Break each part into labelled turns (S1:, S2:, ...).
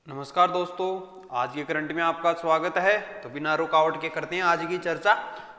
S1: नमस्कार दोस्तों, आज के करंट में आपका स्वागत है। तो बिना रुकावट के करते हैं आज की चर्चा।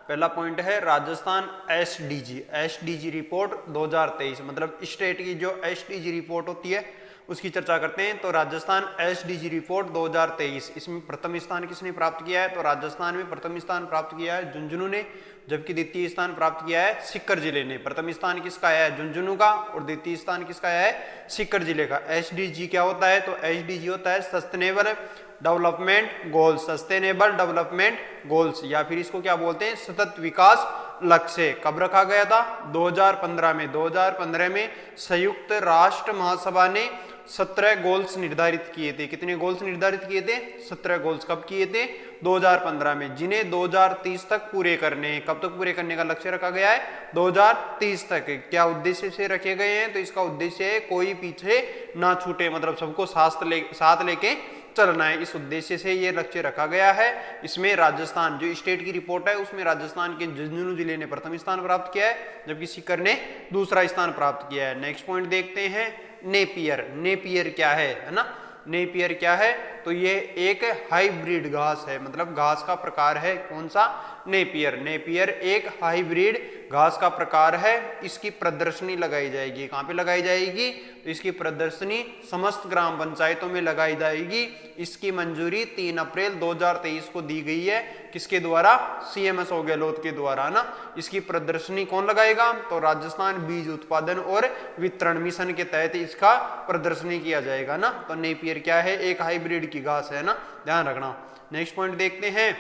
S1: पहला पॉइंट है राजस्थान एसडीजी रिपोर्ट 2023, मतलब स्टेट की जो एसडीजी रिपोर्ट होती है उसकी चर्चा करते हैं। तो राजस्थान एसडीजी रिपोर्ट 2023, इसमें प्रथम स्थान किसने प्राप्त किया है? तो राजस्थान में प्रथम स्थान प्राप्त किया है झुंझुनू ने, जबकि द्वितीय स्थान प्राप्त किया है सीकर जिले ने। प्रथम स्थान किसका आया है? झुंझुनू का, और द्वितीय स्थान किसका आया है? सीकर जिले का। एसडीजी क्या होता है? तो एसडीजी होता है sustainable development goals, sustainable development goals, या फिर इसको क्या बोलते हैं? सतत विकास लक्ष्य। कब रखा गया था? 2015 में। 2015 में संयुक्त राष्ट्र महासभा ने 17 गोल्स निर्धारित किए थे। कितने गोल्स निर्धारित किए थे? 17 गोल्स। कब किए थे? 2015 में, जिन्हें 2030 तक पूरे करने हैं। कब तक पूरे करने का लक्ष्य रखा गया है? 2030 तक। क्या उद्देश्य से रखे गए हैं? तो इसका उद्देश्य है कोई पीछे ना छूटे, मतलब सबको साथ लेके चलना है। इस उद्देश्य से ये लक्ष्य रखा गया है। इसमें राजस्थान जो स्टेट की रिपोर्ट है उसमें राजस्थान के झुंझुनू जिले ने प्रथम स्थान प्राप्त किया है, जबकि सीकर ने दूसरा स्थान प्राप्त किया है। नेक्स्ट पॉइंट देखते हैं नेपियर। नेपियर क्या है ना? नेपियर क्या है? तो ये एक हाइब्रिड घास है, मतलब घास का प्रकार है। कौन सा? नेपियर। नेपियर एक हाइब्रिड घास का प्रकार है। इसकी प्रदर्शनी लगाई जाएगी। कहाँ पे लगाई जाएगी? तो इसकी प्रदर्शनी समस्त ग्राम पंचायतों में लगाई जाएगी। इसकी मंजूरी 3 अप्रैल 2023 को दी गई है। किसके द्वारा? CMSO गहलोत के द्वारा ना। इसकी प्रदर्शनी कौन लगाएगा? तो राजस्थान बीज उत्पादन और वितरण मिशन के तहत इसका प्रदर्शनी किया जाएगा ना। तो नेपियर क्या है? एक हाइब्रिड की घास है ना, ध्यान रखना। नेक्स्ट पॉइंट देखते हैं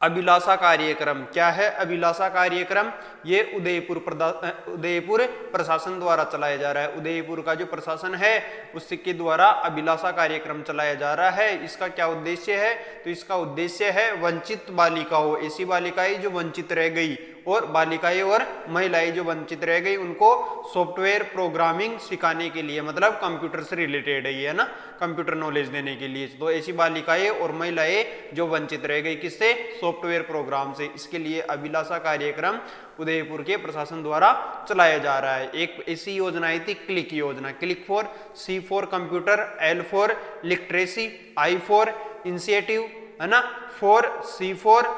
S1: अभिलाषा कार्यक्रम। क्या है अभिलाषा कार्यक्रम? ये उदयपुर प्रशासन द्वारा चलाया जा रहा है। उदयपुर का जो प्रशासन है उसके द्वारा अभिलाषा कार्यक्रम चलाया जा रहा है। इसका क्या उद्देश्य है? तो इसका उद्देश्य है वंचित बालिकाओं, ऐसी बालिकाएं जो वंचित रह गई, और बालिकाएं और महिलाएं जो वंचित रह गई, उनको सॉफ्टवेयर प्रोग्रामिंग सिखाने के लिए, मतलब कंप्यूटर से रिलेटेड है ये ना, कंप्यूटर नॉलेज देने के लिए। तो ऐसी बालिकाएं और महिलाएं जो वंचित रह गई, किससे? सॉफ्टवेयर प्रोग्राम से। इसके लिए अभिलाषा कार्यक्रम उदयपुर के प्रशासन द्वारा चलाया जा रहा है। एक ऐसी योजना आई थी क्लिक योजना। Click for, C for computer, L for literacy, I for initiative है ना, C फॉर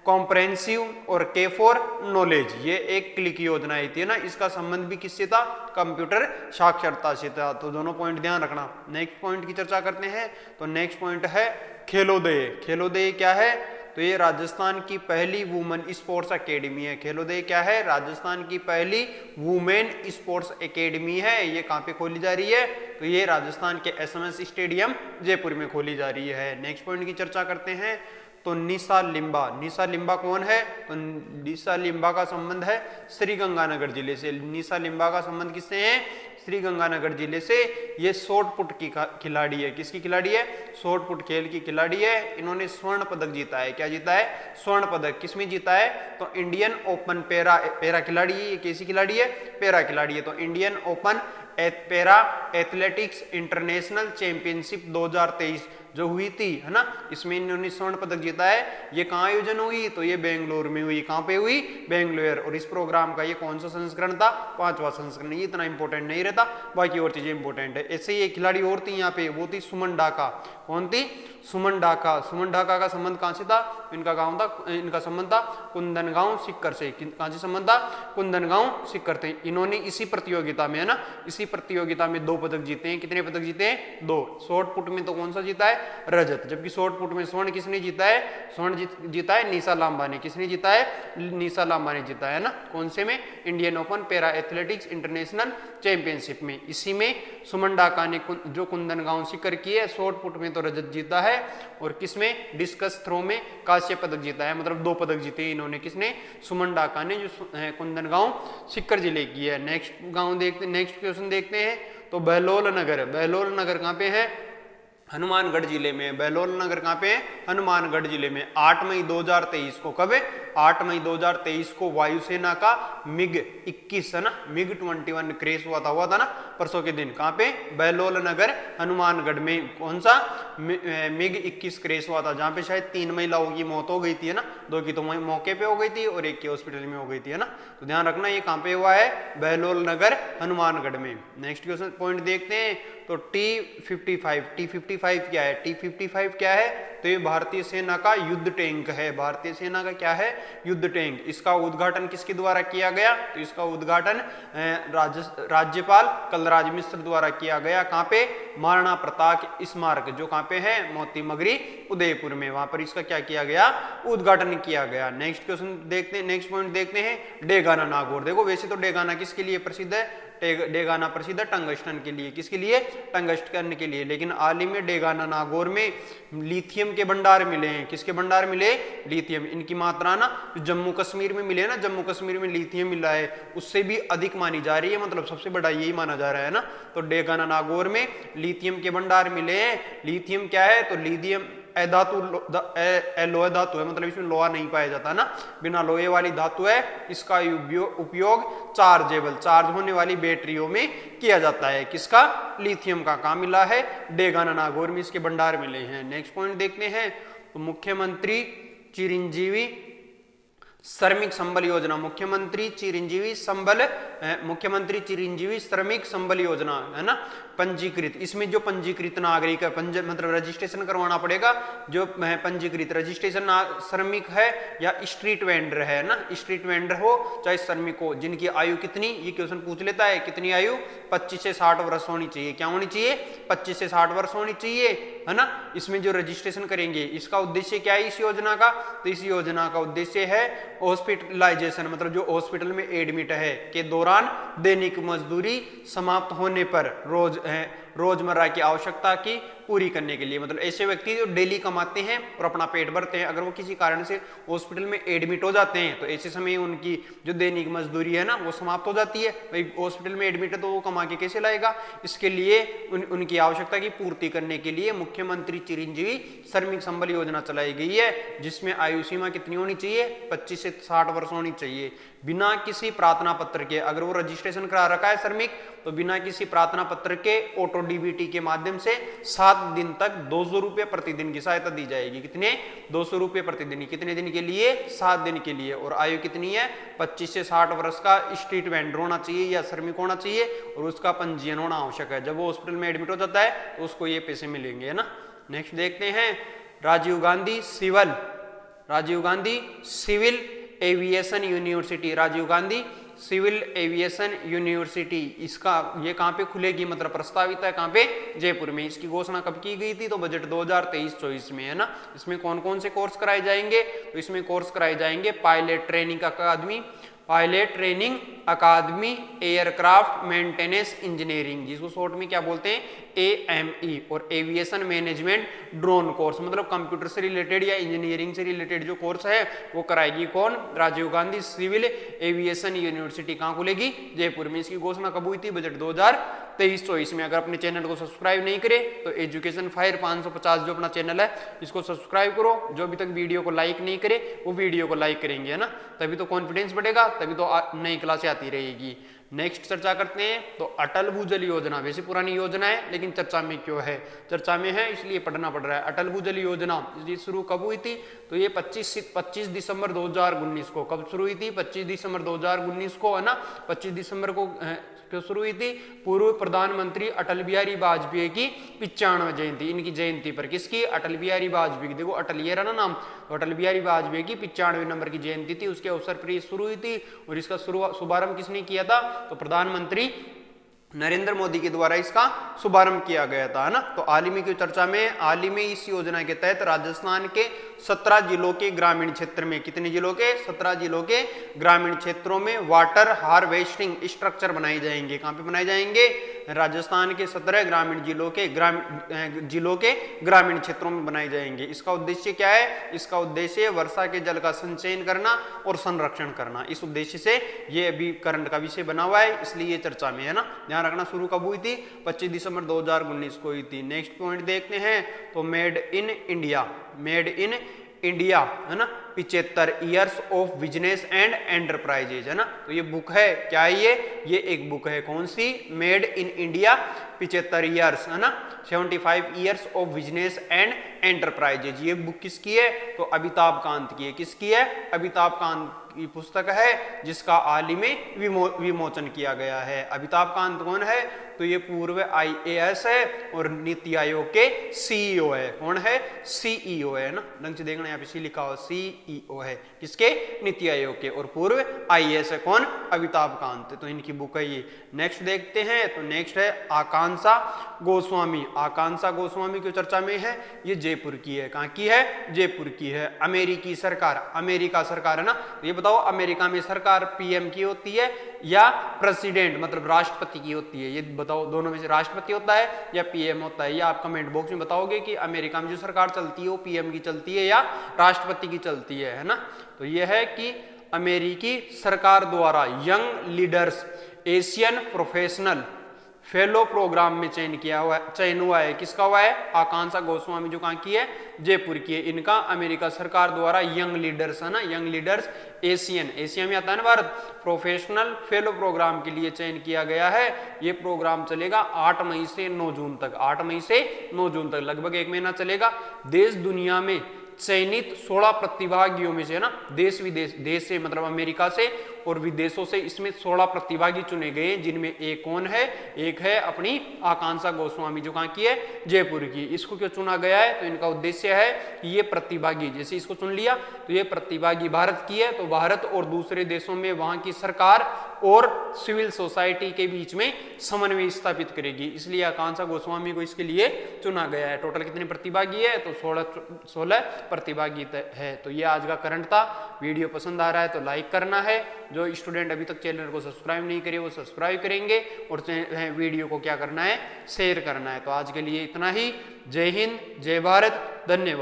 S1: कॉम्प्रेहेंसिव, और K फॉर नॉलेज। ये एक क्लिक योजना आई थी ना। इसका संबंध भी किससे था? कंप्यूटर साक्षरता से था। तो दोनों पॉइंट ध्यान रखना। नेक्स्ट पॉइंट की चर्चा करते हैं। तो नेक्स्ट पॉइंट है खेलोदय। खेलोदय क्या है? तो ये राजस्थान की पहली वुमेन स्पोर्ट्स एकेडमी है। खेलोदय क्या है? राजस्थान की पहली वुमेन स्पोर्ट्स एकेडमी है। ये कहाँ पे खोली जा रही है? तो ये राजस्थान के SMS स्टेडियम जयपुर में खोली जा रही है। नेक्स्ट पॉइंट की चर्चा करते हैं। तो निशा लिम्बा। निशा लिम्बा कौन है? तो निशा लिम्बा का संबंध है श्रीगंगानगर जिले से। निशा लिम्बा का संबंध किससे है? श्रीगंगानगर जिले से। ये शॉर्ट पुट की खिलाड़ी है। किसकी खिलाड़ी है? शॉर्ट पुट खेल की खिलाड़ी है। इन्होंने स्वर्ण पदक जीता है। क्या जीता है? स्वर्ण पदक। किसमें जीता है? तो इंडियन ओपन पैरा खिलाड़ी है। ये कैसी खिलाड़ी है? पैरा खिलाड़ी है। तो Indian open para athletics international championship 2023 जो हुई थी है ना, इसमें इन्होंने स्वर्ण पदक जीता है। ये कहाँ आयोजन हुई? तो ये बेंगलोर में हुई। कहाँ पे हुई? बेंगलोर। और इस प्रोग्राम का ये कौन सा संस्करण था? 5वां संस्करण। ये इतना इंपॉर्टेंट नहीं रहता, बाकी और चीजें इंपॉर्टेंट है। ऐसे ही एक खिलाड़ी और थी यहाँ पे, वो थी सुमन ढाका। कौन थी? सुमन ढाका। सुमन ढाका का संबंध कहाँ से था? इनका गांव था, इनका संबंध था कुंदनगांव सीकर से। कहाँ से संबंध था? कुंदनगांव सीकर थे। इन्होंने इसी प्रतियोगिता में है ना, इसी प्रतियोगिता में 2 पदक जीते हैं। कितने पदक जीते हैं? 2। शॉर्ट पुट में तो कौन सा जीता है? रजत। जबकि शॉर्ट पुट में स्वर्ण किसने जीता है? स्वर्ण जीता है निशा लांबा ने। किसने जीता है? निशा लांबा ने जीता है ना। कौन से में? Indian open para athletics international championship में। इसी में सुमन ढाका ने जो कुंदनगांव सीकर की है, शॉर्ट पुट में तो रजत जीता है, और किसमें? डिस्कस थ्रो में कांस्य पदक जीता है। मतलब 2 पदक जीते इन्होंने। किसने? सुमन ढाका ने, जो कुंदनगांव सीकर जिले की है। नेक्स्ट क्वेश्चन देखते हैं। तो बहलोल नगर। बहलोल नगर कहाँ पे है? हनुमानगढ़ जिले में। बहलोल नगर कहाँ पे है? हनुमानगढ़ जिले में। 8 मई 2023 को, कब है? 8 मई 2023 को वायुसेना का मिग 21 है ना, मिग 21 क्रैश हुआ था ना परसों के दिन। कहाँ पे? बहलोल नगर हनुमानगढ़ में। कौन सा? मिग 21 क्रैश हुआ था, जहाँ पे शायद 3 महिलाओं की मौत हो गई थी, है ना। 2 की तो मौके पे हो गई थी और 1 की हॉस्पिटल में हो गई थी, है ना। तो ध्यान रखना ये कहाँ पे हुआ है? बहलोल नगर हनुमानगढ़ में। नेक्स्ट क्वेश्चन पॉइंट देखते हैं। तो T-55 क्या है? T-55 क्या है? तो ये भारतीय सेना का युद्ध टैंक है। भारतीय सेना का क्या है? युद्ध टैंक। इसका उद्घाटन किसके द्वारा किया गया? तो इसका उद्घाटन राज्यपाल कलराज मिश्र द्वारा किया गया। कहाँ पे? महाराणा प्रताप स्मारक, जो कहाँ पे है? मोती मगरी उदयपुर में। वहां पर इसका क्या किया गया? उद्घाटन किया गया। नेक्स्ट क्वेश्चन देखते हैं, नेक्स्ट पॉइंट देखते हैं। डेगाना नागौर। देखो वैसे तो डेगाना किसके लिए प्रसिद्ध है? डेगाना प्रसिद्ध है टंगस्टन के लिए। किसके लिए? टंगस्टन के लिए। लेकिन हाल ही में डेगाना नागौर में लिथियम के भंडार मिले हैं। किसके भंडार मिले? लिथियम। इनकी मात्रा ना जम्मू कश्मीर में मिले ना, जम्मू कश्मीर में लिथियम मिला है, उससे भी अधिक मानी जा रही है। मतलब सबसे बड़ा यही माना जा रहा है ना। तो डेगाना नागौर में लिथियम के भंडार मिले हैं। लिथियम क्या है? तो लिथियम अधातु, लोहा धातु है, मतलब इसमें लोहा नहीं पाया जाता ना, बिना लोहे वाली धातु है। इसका उपयोग चार्जेबल, चार्ज होने वाली बैटरियों में किया जाता है। किसका? लिथियम का। कहाँ मिला है? डेगाना नागौर में इसके भंडार मिले हैं। नेक्स्ट पॉइंट देखते हैं। तो मुख्यमंत्री चिरंजीवी श्रमिक संबल योजना, मुख्यमंत्री चिरंजीवी श्रमिक संबल योजना है ना, पंजीकृत। इसमें जो पंजीकृत नागरिक है, मतलब रजिस्ट्रेशन करवाना पड़ेगा। जो पंजीकृत रजिस्ट्रेशन श्रमिक है या स्ट्रीट वेंडर है ना, स्ट्रीट वेंडर हो चाहे श्रमिक हो, जिनकी आयु कितनी, ये क्वेश्चन पूछ लेता है, कितनी आयु? 25 से 60 वर्ष होनी चाहिए। क्या होनी चाहिए? 25 से 60 वर्ष होनी चाहिए, है ना। इसमें जो रजिस्ट्रेशन करेंगे, इसका उद्देश्य क्या है इस योजना का? तो इस योजना का उद्देश्य है हॉस्पिटलाइजेशन, मतलब जो हॉस्पिटल में एडमिट है के दौरान दैनिक मजदूरी समाप्त होने पर रोजमर्रा की आवश्यकता की पूरी करने के लिए। मतलब ऐसे व्यक्ति जो डेली कमाते हैं और अपना पेट भरते हैं, अगर वो किसी कारण से हॉस्पिटल में एडमिट हो जाते हैं तो ऐसे समय उनकी जो दैनिक मजदूरी है ना वो समाप्त हो जाती है। भाई हॉस्पिटल में एडमिट है तो वो कमा के कैसे लाएगा? इसके लिए उनकी आवश्यकता की पूर्ति करने के लिए मुख्यमंत्री चिरंजीवी श्रमिक संबल योजना चलाई गई है, जिसमें आयु सीमा कितनी होनी चाहिए? 25 से 60 वर्ष होनी चाहिए। बिना किसी प्रार्थना पत्र के, अगर वो रजिस्ट्रेशन करा रखा है श्रमिक, तो बिना किसी प्रार्थना पत्र के ऑटो डीबीटी के माध्यम से 7 दिन तक 200 रुपये प्रतिदिन की सहायता दी जाएगी। कितने? 200 रुपये प्रतिदिन। कितने दिन के लिए? 7 दिन के लिए। और आयु कितनी है? 25 से 60 वर्ष का स्ट्रीट वेंडर होना चाहिए या श्रमिक होना चाहिए, और उसका पंजीयन होना आवश्यक है। जब वो हॉस्पिटल में एडमिट हो जाता है तो उसको ये पैसे मिलेंगे, है ना। नेक्स्ट देखते हैं। Rajiv Gandhi civil aviation university, Rajiv Gandhi civil aviation university, इसका ये कहाँ पे खुलेगी? मतलब प्रस्तावित है कहाँ पे? जयपुर में। इसकी घोषणा कब की गई थी? तो बजट 2023-24 में, है ना। इसमें कौन कौन से कोर्स कराए जाएंगे? तो इसमें कोर्स कराए जाएंगे pilot training academy, aircraft maintenance engineering, जिसको शॉर्ट में क्या बोलते हैं? AME, और एविएशन मैनेजमेंट ड्रोन कोर्स। मतलब कंप्यूटर से रिलेटेड या इंजीनियरिंग से रिलेटेड जो कोर्स है वो कराएगी कौन? Rajiv Gandhi civil aviation university. कहाँ खुलेगी? जयपुर में। इसकी घोषणा कब हुई थी? बजट 2023-24 में। अगर अपने चैनल को सब्सक्राइब नहीं करे तो एजुकेशन फायर 550 जो अपना चैनल है इसको सब्सक्राइब करो। जो अभी तक वीडियो को लाइक नहीं करे वो वीडियो को लाइक करेंगे, है ना, तभी तो कॉन्फिडेंस बढ़ेगा, तभी तो नई क्लासें आती रहेगी। नेक्स्ट चर्चा करते हैं। तो अटल भूजल योजना, वैसे पुरानी योजना है लेकिन चर्चा में क्यों है? चर्चा में है इसलिए पढ़ना पड़ रहा है। अटल भूजल योजना ये शुरू कब हुई थी? तो ये 25 दिसंबर 2019 को। कब शुरू हुई थी? 25 दिसंबर 2019 को, है ना। 25 दिसंबर को क्यों शुरू हुई थी? पूर्व प्रधानमंत्री अटल बिहारी वाजपेयी की 95 जयंती, इनकी जयंती पर। किसकी? अटल बिहारी वाजपेयी। देखो अटल ये रहा ना नाम, तो अटल बिहारी वाजपेयी की 95 नंबर की जयंती थी, उसके अवसर पर ये शुरू हुई थी। और इसका शुभारंभ किसने किया था? तो प्रधानमंत्री नरेंद्र मोदी के द्वारा इसका शुभारंभ किया गया था, है ना। तो हाल ही में की चर्चा में, हाल ही में इस योजना के तहत राजस्थान के 17 जिलों के ग्रामीण क्षेत्र में, कितने जिलों के? 17 जिलों के ग्रामीण क्षेत्रों में वाटर हार्वेस्टिंग स्ट्रक्चर बनाए जाएंगे। कहाँ पे बनाए जाएंगे? राजस्थान के 17 ग्रामीण जिलों के ग्रामीण क्षेत्रों में बनाए जाएंगे। इसका उद्देश्य क्या है? इसका उद्देश्य वर्षा के जल का संचयन करना और संरक्षण करना। इस उद्देश्य से ये अभी करंट का विषय बना हुआ है, इसलिए ये चर्चा में है ना। ध्यान रखना, शुरू कब हुई थी? 25 दिसंबर 2019 को हुई थी। नेक्स्ट पॉइंट देखते हैं तो मेड इन इंडिया है ना, 75 years of business and enterprises है ना। तो ये बुक है, क्या है ये एक बुक है। कौन सी? मेड इन इंडिया 75 ईयर्स है ना, 75 years of business and enterprises. ये बुक किसकी है? तो अमिताभ कांत की है। किसकी है? अमिताभ कांत की पुस्तक है, जिसका हाल ही में विमोचन किया गया है। अमिताभ कांत कौन है? तो ये पूर्व IAS है और नीति आयोग के CEO है। कौन है? CEO है ना, ढंग से देखना, यहाँ पे लिखा हो CEO है। किसके? नीति आयोग के, और पूर्व IAS है कौन? अमिताभ कांत। तो इनकी बुक है ये। नेक्स्ट देखते हैं तो नेक्स्ट है आकांक्षा गोस्वामी। आकांक्षा गोस्वामी की चर्चा में है, ये जयपुर की है। कहाँ की है? जयपुर की है। अमेरिकी सरकार, अमेरिका सरकार है ना। तो ये बताओ, अमेरिका में सरकार PM की होती है या प्रेसिडेंट मतलब राष्ट्रपति की होती है? ये बताओ, दोनों में से राष्ट्रपति होता है या PM होता है? ये आप कमेंट बॉक्स में बताओगे कि अमेरिका में जो सरकार चलती है वो PM की चलती है या राष्ट्रपति की चलती है ना। तो ये है कि अमेरिकी सरकार द्वारा young leaders Asian professional fellow programme में चयन हुआ है। किसका हुआ है? आकांक्षा गोस्वामी, जो कहाँ की है? जयपुर की है। इनका अमेरिका सरकार द्वारा यंग लीडर्स है ना, यंग लीडर्स एशिया में आता है ना भारत, प्रोफेशनल फेलो प्रोग्राम के लिए चयन किया गया है। ये प्रोग्राम चलेगा 8 मई से 9 जून तक, 8 मई से 9 जून तक, लगभग 1 महीना चलेगा। देश दुनिया में चयनित 16 प्रतिभागियों में से है ना, देश से मतलब अमेरिका से और विदेशों से इसमें 16 प्रतिभागी चुने गए, जिनमें एक कौन है? एक है अपनी आकांक्षा गोस्वामी, जो कहाँ की है? जयपुर की। इसको क्यों चुना गया है? तो इनका उद्देश्य है कि ये प्रतिभागी, जैसे इसको चुन लिया तो ये प्रतिभागी भारत की है, तो भारत और दूसरे देशों में वहां की सरकार और सिविल सोसाइटी के बीच में समन्वय स्थापित करेगी। इसलिए आकांक्षा गोस्वामी को इसके लिए चुना गया है। टोटल कितने प्रतिभागी है? तो 16 प्रतिभागी है। तो ये आज का करंट था। वीडियो पसंद आ रहा है तो लाइक करना है। जो स्टूडेंट अभी तक चैनल को सब्सक्राइब नहीं करे वो सब्सक्राइब करेंगे, और वीडियो को क्या करना है? शेयर करना है। तो आज के लिए इतना ही। जय हिंद, जय भारत, धन्यवाद।